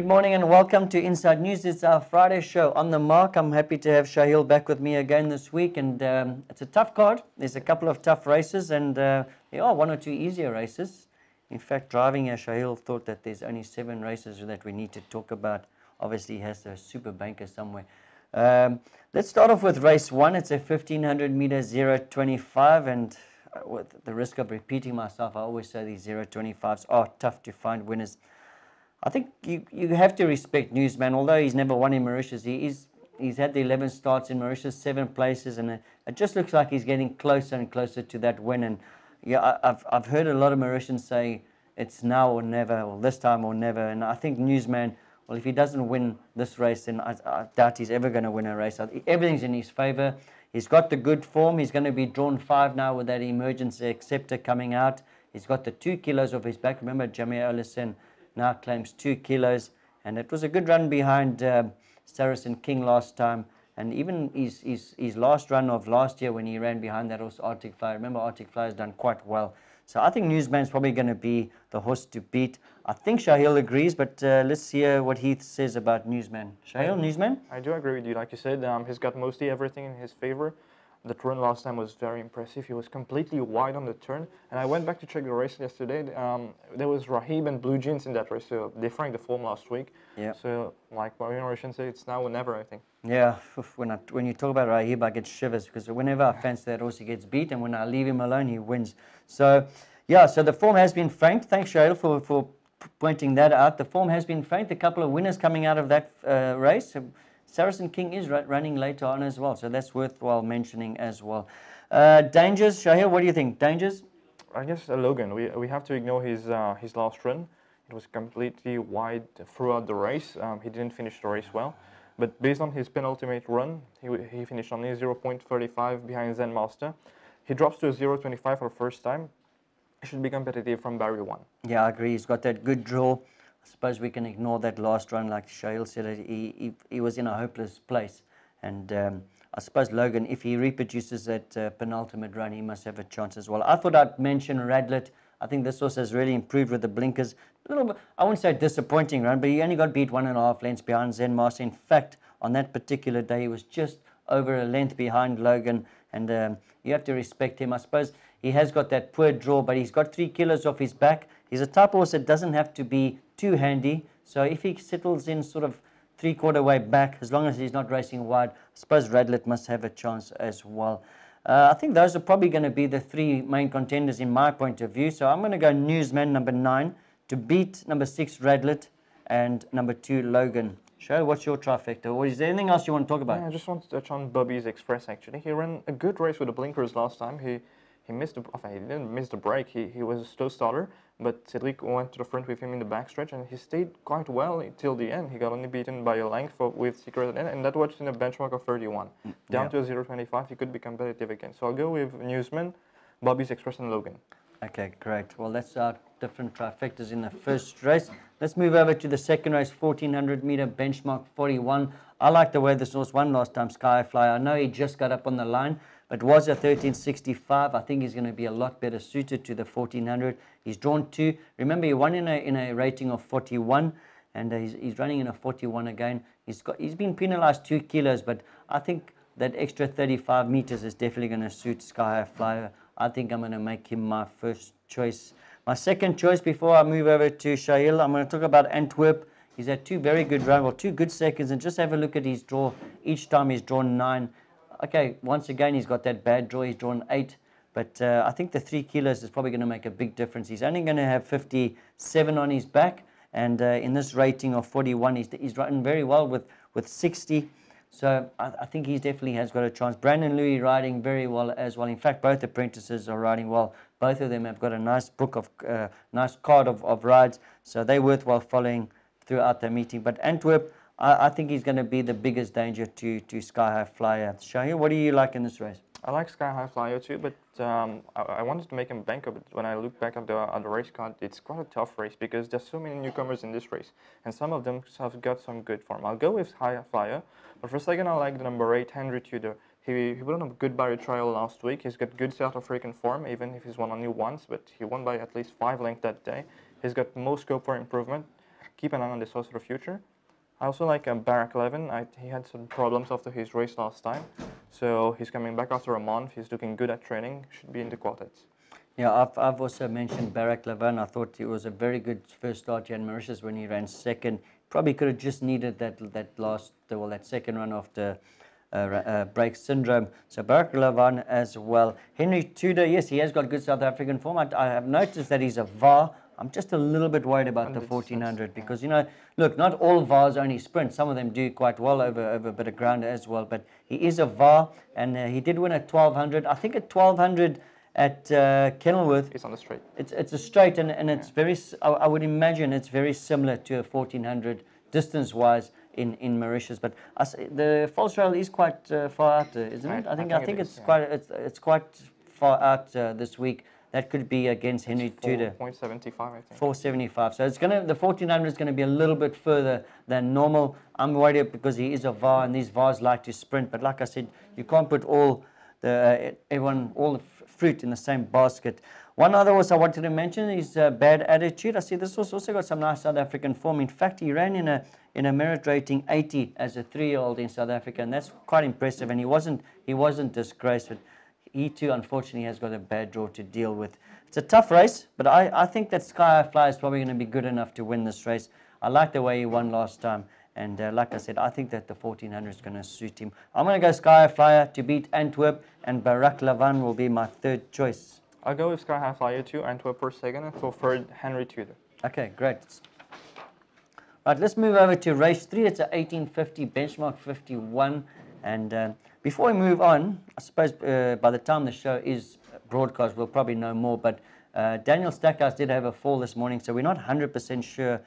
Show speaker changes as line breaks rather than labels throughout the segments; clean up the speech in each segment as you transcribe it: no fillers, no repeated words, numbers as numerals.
Good morning and welcome to Inside News. It's our Friday show on the mark. I'm happy to have Shaheel back with me again this week, and it's a tough card. There's a couple of tough races, and there are one or two easier races. In fact, driving here, Shaheel thought that there's only 7 races that we need to talk about. Obviously, he has a super banker somewhere. Let's start off with race 1. It's a 1500 meter 0.25, and with the risk of repeating myself, I always say these 0.25s are tough to find winners. I think you have to respect Newsman. Although he's never won in Mauritius, he's had the 11 starts in Mauritius, 7 places, and it just looks like he's getting closer and closer to that win. And yeah, I've heard a lot of Mauritians say it's now or never, or this time or never. And I think Newsman, well, if he doesn't win this race, then I doubt he's ever going to win a race. Everything's in his favour. He's got the good form. He's going to be drawn 5 now with that emergency acceptor coming out. He's got the 2 kilos off his back. Remember, Shaheel Ayadassen now claims 2 kilos, and it was a good run behind Saracen King last time, and even his last run of last year when he ran behind that was Arctic Flyer. Remember, Arctic Flyer has done quite well, so I think Newsman's probably going to be the horse to beat. I think Shaheel agrees, but let's hear what Heath says about Newsman. Shaheel, Newsman?
I do agree with you. Like you said, he's got mostly everything in his favor. The turn last time was very impressive. He was completely wide on the turn. And I went back to check the race yesterday. There was Rahib and Blue Jeans in that race, so they franked the form last week.
Yeah.
So, like Mauritians say, it's now or never, I think.
Yeah, when you talk about Rahib, I get shivers, because whenever I fancy that horse, he gets beat, and when I leave him alone, he wins. So, yeah, so the form has been franked. Thanks, Shaheel, for pointing that out. The form has been franked. A couple of winners coming out of that race. Saracen King is running later on as well, so that's worthwhile mentioning as well. Dangers, Shaheel, what do you think? Dangers?
I guess Logan, we have to ignore his last run. It was completely wide throughout the race. He didn't finish the race well, but based on his penultimate run, he finished only 0.35 behind Zen Master. He drops to a 0.25 for the first time. He should be competitive from barrier 1.
Yeah, I agree. He's got that good draw. I suppose we can ignore that last run, like Shaheel said. He was in a hopeless place, and I suppose Logan, if he reproduces that penultimate run, he must have a chance as well. I thought I'd mention Radlet. I think this horse has really improved with the blinkers. A little bit, I wouldn't say disappointing run, but he only got beat 1.5 lengths behind Zen Master. In fact, on that particular day, he was just over a length behind Logan, and you have to respect him. I suppose he has got that poor draw, but he's got 3 kilos off his back. He's a type of horse that doesn't have to be too handy, so if he settles in sort of 3/4 way back, as long as he's not racing wide, I suppose Radlet must have a chance as well. I think those are probably going to be the 3 main contenders in my point of view, so I'm going to go Newsman number 9 to beat number 6 Radlet and number 2 Logan. Shaheel, what's your trifecta, or is there anything else you want to talk about?
Yeah, I just want to touch on Bobby's Express, actually. He ran a good race with the blinkers last time. He missed the, he didn't miss the break. He was a slow starter, but Cedric went to the front with him in the backstretch, and he stayed quite well till the end. He got only beaten by a length with Secret, and that was in a benchmark of 31. Down to a 0.25, he could be competitive again. So I'll go with Newsman, Bobby's Express, and Logan.
Okay, great. Well, that's our different trifectas in the first race. Let's move over to the second race, 1400 meter benchmark 41. I like the way this horse won last time, Sky Flyer. I know he just got up on the line, but was a 13.65. I think he's going to be a lot better suited to the 1400. He's drawn 2. Remember, he won in a rating of 41, and he's running in a 41 again. He's been penalized 2 kilos, but I think that extra 35 meters is definitely going to suit Sky Flyer. I think I'm going to make him my first choice. My second choice, before I move over to Shaheel, I'm going to talk about Antwerp. He's had 2 very good runs, or 2 good seconds, and just have a look at his draw. Each time he's drawn 9. Okay, once again, he's got that bad draw. He's drawn 8. But I think the 3 kilos is probably going to make a big difference. He's only going to have 57 on his back. And in this rating of 41, he's running very well with 60. So I think he definitely has got a chance. Brandon Louis riding very well as well. In fact, both apprentices are riding well. Both of them have got a nice book of, nice card of rides. So they're worthwhile following throughout the meeting. But Antwerp, I think he's going to be the biggest danger to Sky High Flyer. Shaheel, what do you like in this race?
I like Sky High Flyer too, but I wanted to make him banker, but when I look back at the race card, it's quite a tough race because there's so many newcomers in this race, and some of them have got some good form. I'll go with High Flyer, but for a second I like the number 8, Henry Tudor. He won a good barrier trial last week. He's got good South African form, even if he's won only once, but he won by at least 5 lengths that day. He's got more scope for improvement. keep an eye on this horse for the future. I also like Barak 11. He had some problems after his race last time, so he's coming back after a month. He's looking good at training. Should be in the quartets.
Yeah, I've also mentioned Barak Lavan. I thought it was a very good first start here in Mauritius when he ran second. Probably could have just needed that second run after break syndrome. So Barak Lavan as well. Henry Tudor, yes, he has got good South African form. I have noticed that he's a VAR. I'm just a little bit worried about the 1400 because, you know, look, not all VARs only sprint. Some of them do quite well over a bit of ground as well. But he is a VAR, and he did win at 1200. I think at 1200 at Kenilworth,
it's on the straight.
It's a straight, and it's very. I would imagine it's very similar to a 1400 distance-wise in Mauritius. But the false rail is quite far out, isn't it? I think it's quite far out this week. That could be against Henry Tudor.
4.75, I think.
475. So the 1400 is going to be a little bit further than normal. I'm worried because he is a VAR, and these VARs like to sprint. But like I said, you can't put all the fruit in the same basket. One other horse I wanted to mention is Bad Attitude. I see this horse also got some nice South African form. In fact, he ran in a merit rating 80 as a 3-year-old in South Africa, and that's quite impressive. And he wasn't disgraced. But he too, unfortunately, has got a bad draw to deal with. It's a tough race, but I think that Sky High Flyer is probably going to be good enough to win this race. I like the way he won last time. And like I said, I think that the 1400 is going to suit him. I'm going to go Sky High Flyer to beat Antwerp, and Barak Lavan will be my third choice.
I'll go with Sky High Flyer too, Antwerp for second, and for third, Henry Tudor.
Okay, great. Right, let's move over to race 3. It's a 1850 benchmark 51. And before we move on, I suppose by the time the show is broadcast, we'll probably know more. But Daniel Stackhouse did have a fall this morning, so we're not 100% sure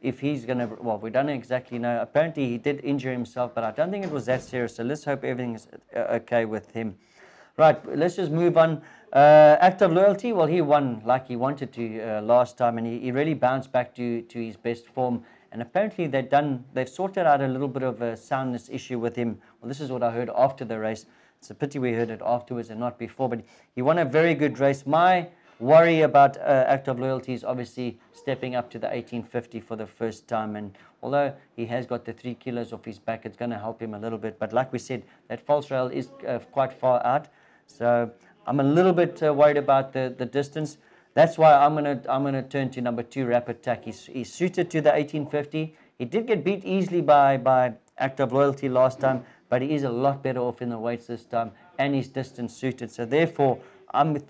if he's going to, well, we don't exactly know. Apparently, he did injure himself, but I don't think it was that serious. So let's hope everything is okay with him. Right, let's just move on. Act of Loyalty, well, he won like he wanted to last time, and he really bounced back to his best form. And apparently they've sorted out a little bit of a soundness issue with him. Well, this is what I heard after the race. It's a pity we heard it afterwards and not before, but he won a very good race. My worry about Act of Loyalty is obviously stepping up to the 1850 for the first time. And although he has got the 3 kilos off his back, it's going to help him a little bit. But like we said, that false rail is quite far out. So I'm a little bit worried about the distance. That's why I'm gonna turn to number 2, Rapid Attack. He's suited to the 1850. He did get beat easily by Act of Loyalty last time, but he is a lot better off in the weights this time, and he's distance suited. So therefore, in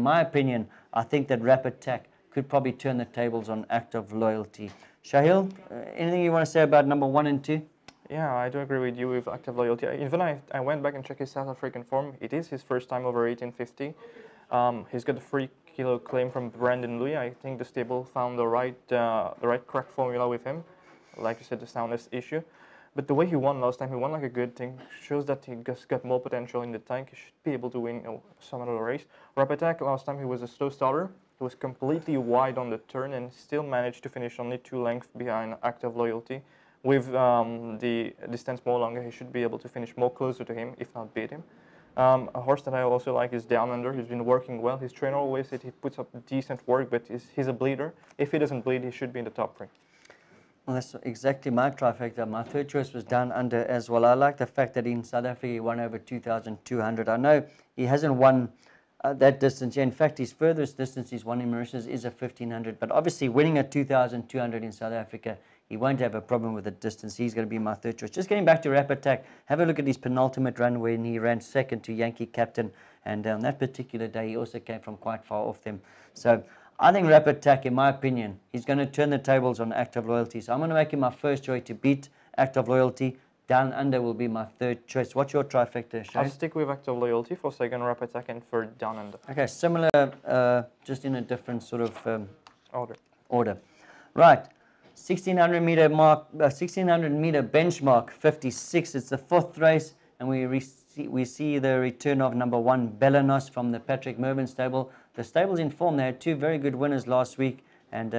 my opinion, I think that Rapid Attack could probably turn the tables on Act of Loyalty. Shaheel, anything you want to say about number 1 and 2?
Yeah, I do agree with you with Act of Loyalty. Even I went back and checked his South African form. It is his first time over 1850. He's got a 3-kilo claim from Brandon Louis. I think the stable found the right correct formula with him. Like you said, the soundness issue. But the way he won last time, he won like a good thing. Shows that he just got more potential in the tank. He should be able to win some of the race. Rapid Attack, last time he was a slow starter. He was completely wide on the turn and still managed to finish only 2 lengths behind Act of Loyalty. With the distance more longer, he should be able to finish more closer to him, if not beat him. A horse that I also like is Down Under. He's been working well. His trainer always said he puts up decent work, but he's a bleeder. If he doesn't bleed, he should be in the top 3.
Well, that's exactly my trifecta. My third choice was Down Under as well. I like the fact that in South Africa he won over 2,200. I know he hasn't won that distance yet. In fact, his furthest distance he's won in Mauritius is a 1,500. But obviously, winning a 2,200 in South Africa, he won't have a problem with the distance. He's going to be my third choice. Just getting back to Rapid Attack, have a look at his penultimate run when he ran second to Yankee Captain. And on that particular day, he also came from quite far off them. So I think Rapid Attack, in my opinion, he's going to turn the tables on Act of Loyalty. So I'm going to make him my first choice to beat Act of Loyalty. Down Under will be my third choice. What's your trifecta, Shane?
I'll stick with Act of Loyalty for second, Rapid Attack, and third, Down Under.
Okay, similar, just in a different sort of order. Right. 1600 meter benchmark 56. It's the 4th race, and we see the return of number 1 Belanos from the Patrick Mervyn stable. The stable's in form. They had 2 very good winners last week, and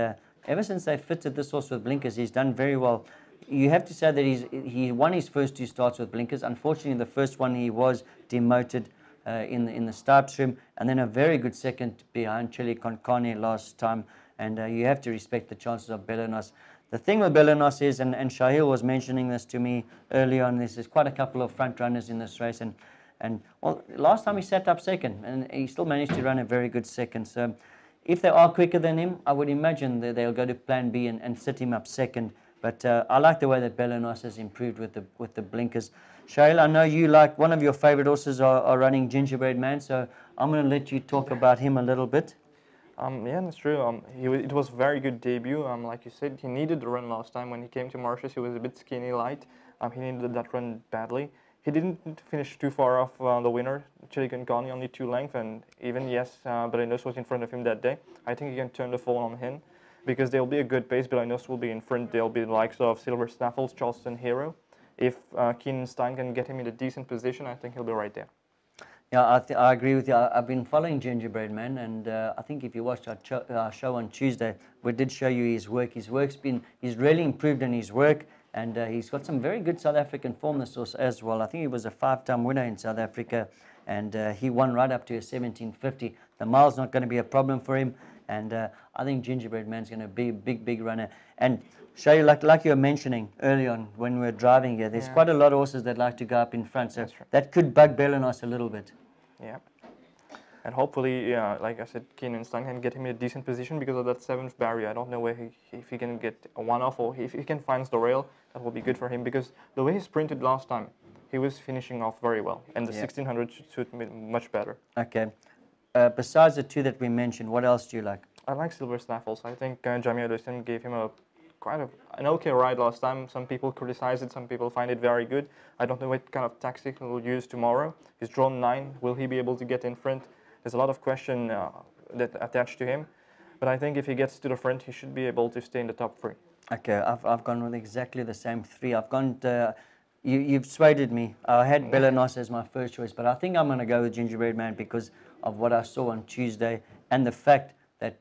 ever since they fitted this horse with blinkers, he's done very well. You have to say that he won his first 2 starts with blinkers. Unfortunately, the first one he was demoted in the Stipes room, and then a very good second behind Chile Concane last time. and you have to respect the chances of Belenos. The thing with Belenos is, and Shaheel was mentioning this to me early on, there's quite a couple of front runners in this race, and well, last time he sat up second, and he still managed to run a very good second. So if they are quicker than him, I would imagine that they'll go to plan B and sit him up second. But I like the way that Belenos has improved with the blinkers. Shaheel, I know you like, one of your favorite horses are running Gingerbread Man, so I'm going to let you talk about him a little bit.
Yeah, that's true. It was a very good debut. Like you said, he needed the run last time. When he came to Mauritius, he was a bit skinny light. He needed that run badly. He didn't finish too far off the winner, Chiligan Gani, only 2 lengths. And even, yes, Belenos was in front of him that day. I think he can turn the fall on him because there'll be a good pace. Belenos will be in front. There'll be the likes of Silver Snaffles, Charleston Hero. If Keenan Stein can get him in a decent position, I think he'll be right there.
Yeah, I agree with you. I've been following Gingerbread Man, and I think if you watched our show on Tuesday, we did show you his work. He's really improved in his work, and he's got some very good South African form this horse as well. I think he was a 5-time winner in South Africa, and he won right up to a 1750. The mile's not going to be a problem for him, and I think Gingerbread Man's going to be a big runner. And Shaheel, like you were mentioning early on when we were driving here, there's quite a lot of horses that like to go up in front, so that could bug Belenos a little bit.
Yeah, and hopefully, like I said, Keenan Stein can get him in a decent position because of that 7th barrier. I don't know where if he can get a one-off or if he can find the rail, that will be good for him because the way he sprinted last time, he was finishing off very well, and the 1600 should suit me much better.
Okay. Besides the 2 that we mentioned, what else do you like?
I like Silver Snaffles. I think Shaheel Ayadassen gave him an okay ride last time. Some people criticize it, some people find it very good. I don't know what kind of tactic he will use tomorrow. He's drawn 9. Will he be able to get in front? There's a lot of question that attached to him. But I think if he gets to the front, he should be able to stay in the top 3.
Okay, I've gone with exactly the same 3. I've gone. You've swayed me. I had Belenos as my first choice, but I think I'm going to go with Gingerbread Man because of what I saw on Tuesday and the fact that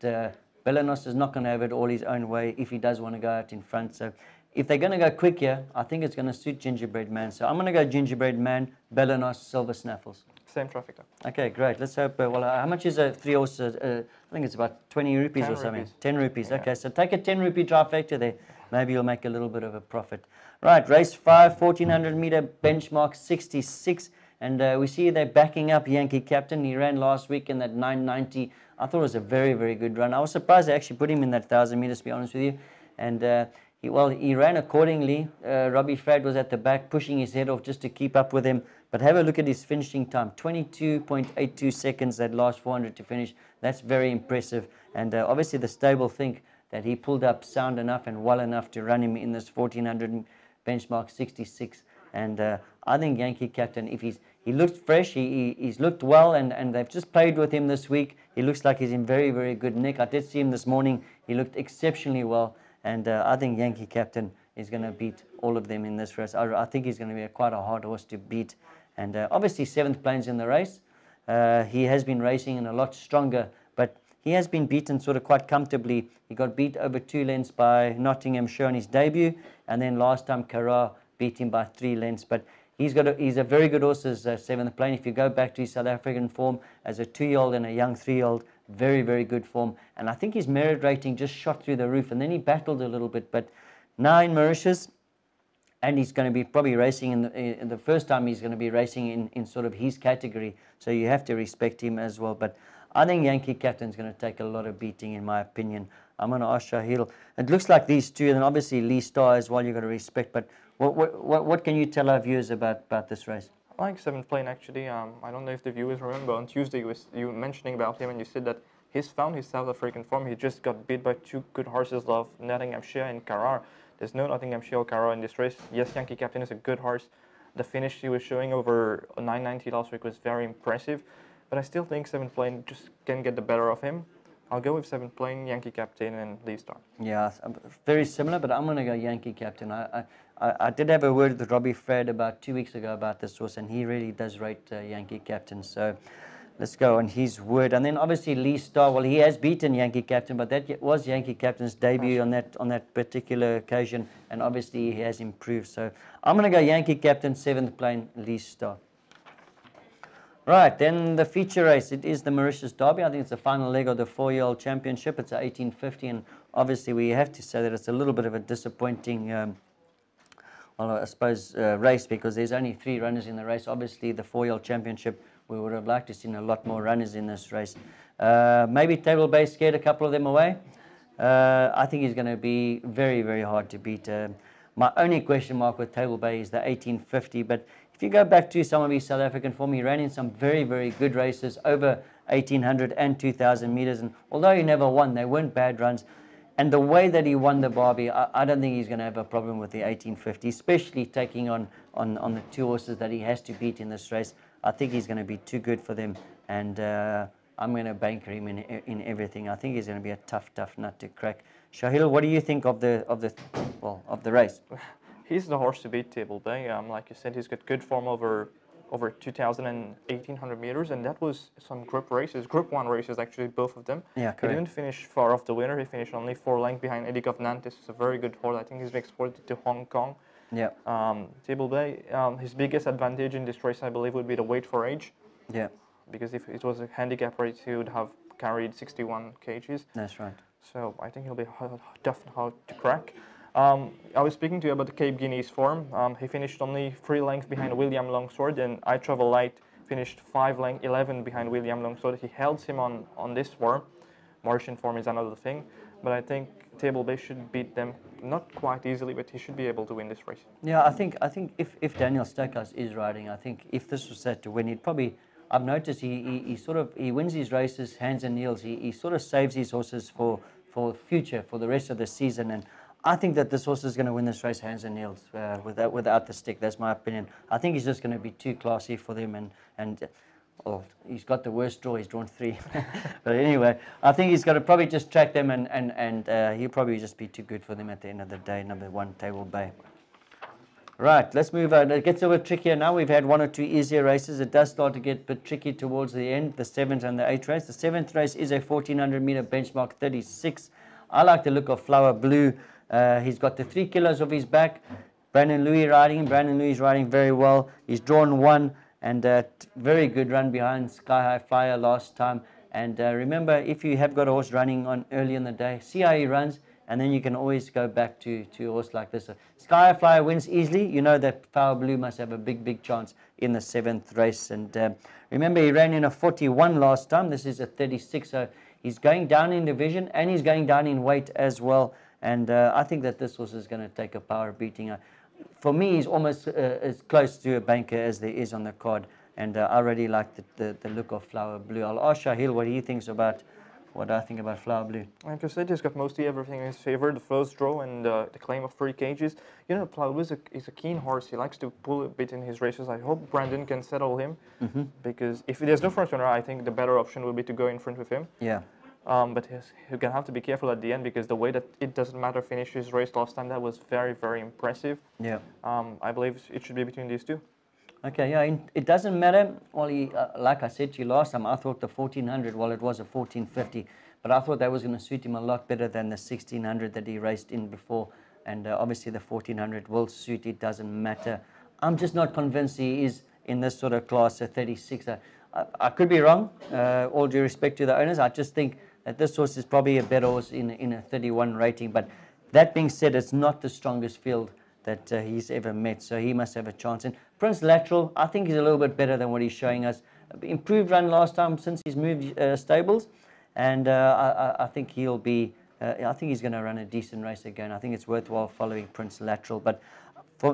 Belenos is not going to have it all his own way if he does want to go out in front. So if they're going to go quick here, I think it's going to suit Gingerbread Man. So I'm going to go Gingerbread Man, Belenos, Silver Snaffles.
Same traffic though.
Okay, great. Let's hope. Well, how much is a 3 horse? I think it's about 20 rupees or something.
Rupees.
10 rupees.
Yeah.
Okay, so take a 10 rupee trifecta there. Maybe you'll make a little bit of a profit. Right, race 5, 1400 meter benchmark 66. And we see they're backing up Yankee Captain. He ran last week in that 990. I thought it was a very good run. I was surprised they actually put him in that 1000 meters, to be honest with you. And he ran accordingly. Robbie Frad was at the back pushing his head off just to keep up with him. But have a look at his finishing time, 22.82 seconds that last 400 to finish. That's very impressive. And obviously the stable think that he pulled up sound enough and well enough to run him in this 1400 benchmark 66. And I think Yankee Captain, if he looked fresh, he's looked well, and they've just played with him this week. He looks like he's in very good nick. I did see him this morning. He looked exceptionally well, and I think Yankee Captain is going to beat all of them in this race. I think he's going to be quite a hard horse to beat. And obviously 7th place in the race. He has been racing in a lot stronger, but he has been beaten sort of quite comfortably. He got beat over 2 lengths by Nottinghamshire on his debut, and then last time Carrara beat him by 3 lengths. But he's a very good horse as 7th plane. If you go back to his South African form as a 2-year-old and a young 3-year-old, very good form. And I think his merit rating just shot through the roof, and then he battled a little bit. But now in Mauritius, and he's going to be probably racing in the first time he's going to be racing in sort of his category. So you have to respect him as well. But I think Yankee Captain's going to take a lot of beating, in my opinion. I'm going to ask Shaheel. It looks like these 2, and obviously Lee Star as well, you've got to respect. But what can you tell our viewers about this race?
I like 7th plane actually. I don't know if the viewers remember, on Tuesday you were mentioning about him and you said that he's found his South African form. He just got beat by 2 good horses of Nottinghamshire and Carrara. There's no Nottinghamshire or Carrara in this race. Yes, Yankee Captain is a good horse. The finish he was showing over 990 last week was very impressive. But I still think 7th plane just can get the better of him. I'll go with 7th plane, Yankee Captain, and Lee Star. Yeah,
very similar, but I'm going to go Yankee Captain. I did have a word with Robbie Frad about 2 weeks ago about this horse, and he really does rate Yankee Captain. So let's go on his word. And then obviously Lee Star, well, he has beaten Yankee Captain, but that was Yankee Captain's debut on that particular occasion, and obviously he has improved. So I'm going to go Yankee Captain, 7th plane, Lee Star. Right, then the feature race, it is the Mauritius Derby. I think it's the final leg of the 4-year-old championship. It's an 1850, and obviously we have to say that it's a little bit of a disappointing, well, I suppose, race, because there's only 3 runners in the race. Obviously, the 4-year-old championship, we would have liked to have seen a lot more runners in this race. Maybe Table Bay scared a couple of them away. I think he's going to be very, very hard to beat. My only question mark with Table Bay is the 1850, but if you go back to some of his South African form, he ran in some very, very good races over 1800 and 2000 meters, and although he never won, they weren't bad runs. And the way that he won the Barbie, I don't think he's going to have a problem with the 1850, especially taking on the 2 horses that he has to beat in this race. I think he's going to be too good for them, and I'm going to banker him in everything. I think he's going to be a tough nut to crack. Shaheel, what do you think of the race?
He's the horse to beat, Table Bay. Like you said, he's got good form over 2,000 and 1,800 meters, and that was some Group One races actually, both of them.
Yeah, correct.
He didn't finish far off the winner. He finished only 4 lengths behind Eddie of Nantes. It's a very good horse. I think he's been exported to Hong Kong.
Yeah.
Table Bay, his biggest advantage in this race, I believe, would be the weight for age.
Yeah.
Because if it was a handicap race, he would have carried 61 kgs.
That's right.
So I think he'll be tough and hard to crack. I was speaking to you about the Cape Guinea's form. He finished only 3 lengths behind William Longsword, and I Travel Light finished 11 behind William Longsword. He held him on this form. Mauritian form is another thing, but I think Table Bay should beat them, not quite easily, but he should be able to win this race.
Yeah, I think if Daniel Stackhouse is riding, I think if this was set to win, he'd probably. I've noticed he wins his races hands and heels. He sort of saves his horses for future, for the rest of the season, and I think that this horse is going to win this race hands and heels without the stick. That's my opinion. I think he's just going to be too classy for them, and well, he's got the worst draw. He's drawn 3. But anyway, I think he's got to probably just track them, and he'll probably just be too good for them at the end of the day. Number 1, Table Bay. Right, let's move on. It gets a bit trickier now. We've had 1 or 2 easier races. It does start to get a bit tricky towards the end, the 7th and the 8th race. The 7th race is a 1,400-meter benchmark 36. I like the look of Flower Blue. He's got the 3 kilos of his back. Brandon Louis riding him. Brandon Louis is riding very well. He's drawn 1, and a very good run behind Sky High Flyer last time. And remember, if you have got a horse running on early in the day, see how he runs, and then you can always go back to a horse like this. Sky High Flyer wins easily. You know that Flower Blue must have a big chance in the 7th race. And remember, he ran in a 41 last time. This is a 36, so he's going down in division, and he's going down in weight as well. And I think that this horse is going to take a power beating. For me, he's almost as close to a banker as there is on the card. And I really like the look of Flower Blue. I'll ask Shaheel what he thinks about what I think about Flower Blue.
Like I said, he's got mostly everything in his favor. The first draw and the claim of 3 kgs. You know, Flower Blue is a keen horse. He likes to pull a bit in his races. I hope Brandon can settle him. Because if there's no front runner, I think the better option will be to go in front with him. Yeah. But he's going to have to be careful at the end, because the way that It Doesn't Matter finished his race last time, that was very impressive. Yeah. I believe it should be between these 2.
Okay, yeah, It Doesn't Matter. Well, like I said to you last time, I thought the 1,400, well, it was a 1,450, but I thought that was going to suit him a lot better than the 1,600 that he raced in before. And obviously the 1,400 will suit It Doesn't Matter. I'm just not convinced he is in this sort of class, a 36. I could be wrong, all due respect to the owners. I just think that this horse is probably a better horse in a 31 rating. But that being said, it's not the strongest field that he's ever met, so he must have a chance. And Prince Lateral, I think he's a little bit better than what he's showing us. Improved run last time since he's moved stables, and I think he'll be. I think he's going to run a decent race again. I think it's worthwhile following Prince Lateral. But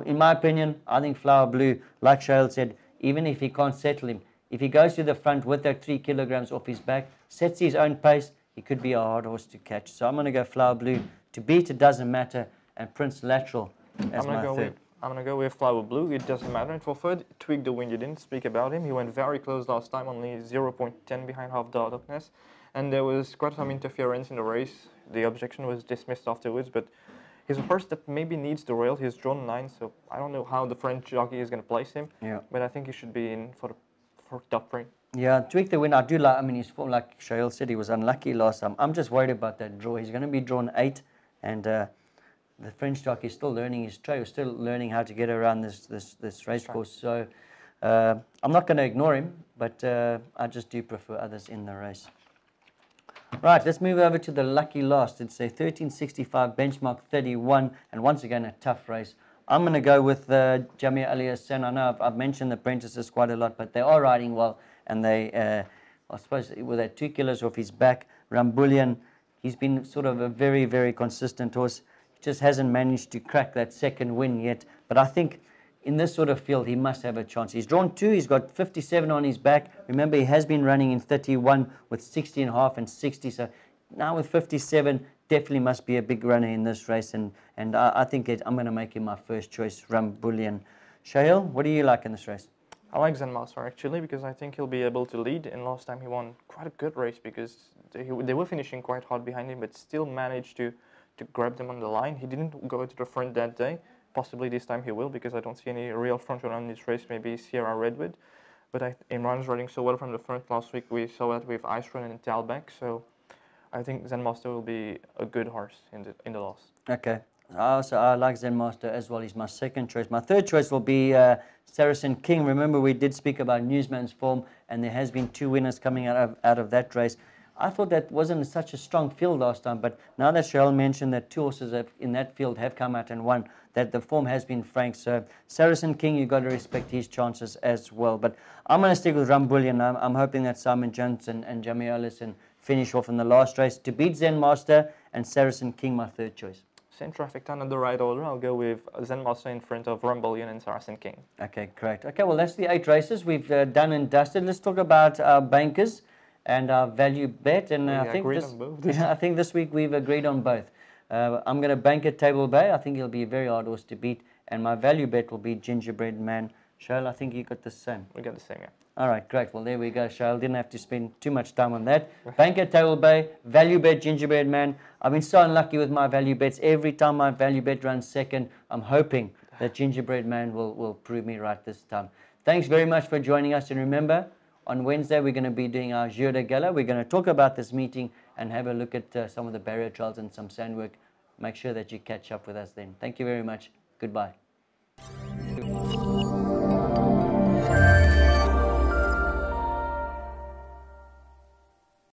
in my opinion, I think Flower Blue, like Shaheel said, even if he can't settle him, if he goes to the front with that 3 kilograms off his back, sets his own pace, he could be a hard horse to catch. So I'm going to go Flower Blue to beat It Doesn't Matter, and Prince Lateral as my third.
I'm going to go with Flower Blue. It Doesn't Matter. And for third, Tweak the Wind. You didn't speak about him. He went very close last time, only 0.10 behind Half Darkness. And there was quite some interference in the race. The objection was dismissed afterwards, but he's a horse that maybe needs the rail. He's drawn 9, so I don't know how the French jockey is going to place him. Yeah. But I think he should be in for top 3. Yeah, Tweak the Wind, I do like. I mean, his form, like Shaheel said, he was unlucky last time. I'm just worried about that draw. He's going to be drawn 8, and the French jockey is still learning his trail, still learning how to get around this race course. So
I'm not going to ignore him, but I just do prefer others in the race. Right, let's move over to the lucky last. It's a 1365 benchmark 31, and once again a tough race. I'm going to go with Shaheel Ayadassen. I know I've mentioned the apprentices quite a lot, but they are riding well, and they, I suppose, with that 2 kilos off his back, Rambullion, he's been sort of a very, very consistent horse. He just hasn't managed to crack that second win yet, but I think in this sort of field, he must have a chance. He's drawn 2. He's got 57 on his back. Remember, he has been running in 31 with 60.5 and 60. So now with 57, definitely must be a big runner in this race. And I think I'm going to make him my first choice, Rambullion. Shaheel, what do you like in this race?
I like Zen Master actually because I think he'll be able to lead. And last time he won quite a good race because they were finishing quite hard behind him, but still managed to grab them on the line. He didn't go to the front that day. Possibly this time he will, because I don't see any real front runner in this race, maybe Sierra Redwood. But Imran's riding so well from the front last week. We saw that with Ice Run and Talback. So I think Zen Master will be a good horse in the loss.
Okay. I like Zen Master as well. He's my second choice. My third choice will be Saracen King. Remember, we did speak about Newsman's form, and there has been 2 winners coming out of that race. I thought that wasn't such a strong field last time, but now that Shaheel mentioned that 2 horses in that field have come out and won, that the form has been frank. So Saracen King, you've got to respect his chances as well. But I'm going to stick with Rambullion. I'm hoping that Simon Johnson and Shaheel Ayadassen finish off in the last race to beat Zen Master, and Saracen King my third choice.
Same traffic time in the right order. I'll go with Zen Master in front of Rambullion and Saracen King.
Okay, great. Okay, well, that's the 8 races we've done and dusted. Let's talk about our bankers and our value bet. And I think this week we've agreed on both. I'm going to bank at Table Bay. I think he'll be a very hard horse to beat. And my value bet will be Gingerbread Man. Shaheel, I think you got the same.
We got the same, yeah.
All right, great. Well, there we go, Shaheel. Didn't have to spend too much time on that. Bank at Table Bay, value bet Gingerbread Man. I've been so unlucky with my value bets. Every time my value bet runs second, I'm hoping that Gingerbread Man will prove me right this time. Thanks very much for joining us. And remember, on Wednesday, we're going to be doing our Jour de Gala. We're going to talk about this meeting and have a look at some of the barrier trials and some sand work. Make sure that you catch up with us then. Thank you very much. Goodbye.